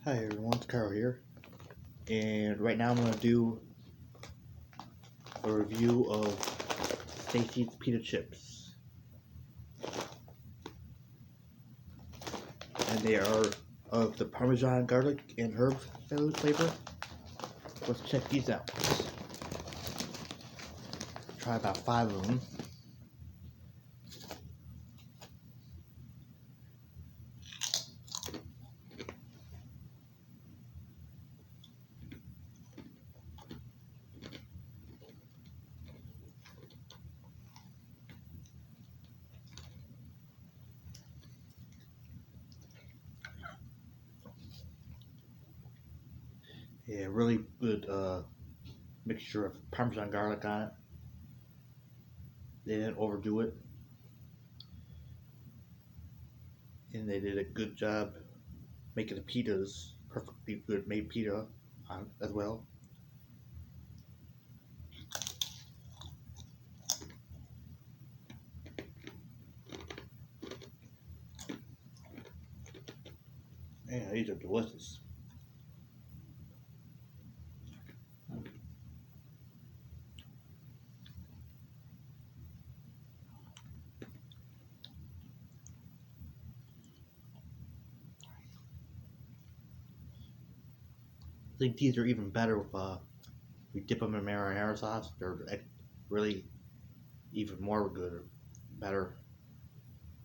Hi everyone, it's Carl here, and right now I'm going to do a review of Stacy's Pita Chips, and they are of the Parmesan garlic and herb flavor. Let's check these out. Try about 5 of them. Yeah, really good mixture of Parmesan garlic on it. They didn't overdo it, and they did a good job making the pitas perfectly good made pita on as well. Yeah, these are delicious. I think these are even better with you dip them in marinara sauce. They're really even more good or better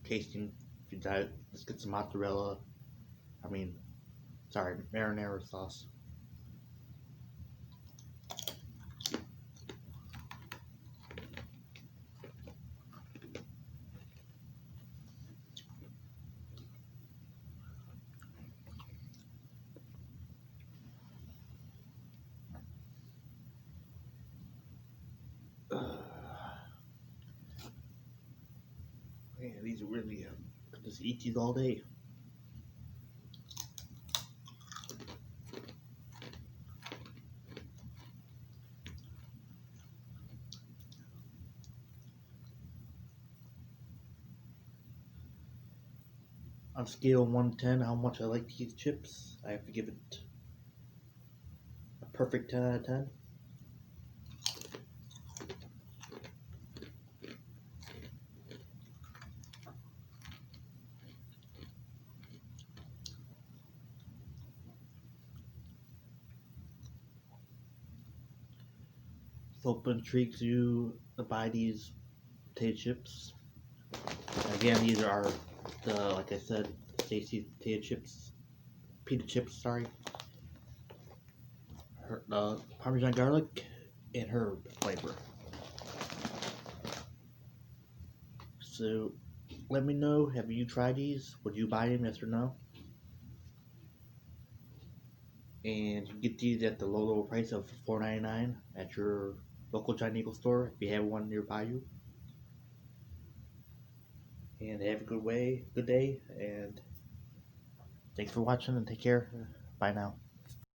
tasting. If you just get some mozzarella. I mean, sorry, marinara sauce. Man, these are really. I could just eat these all day. On a scale of 1 to 10, how much I like these chips, I have to give it a perfect 10 out of 10. Hope it intrigues you to buy these potato chips. Again, these are like I said, Stacy's potato chips, pita chips, sorry. Parmesan garlic and herb flavor. So let me know, have you tried these? Would you buy them, yes or no? And you get these at the low price of $4.99 at your local Giant Eagle store if you have one nearby you. And have a good day, and thanks for watching and take care. Bye now.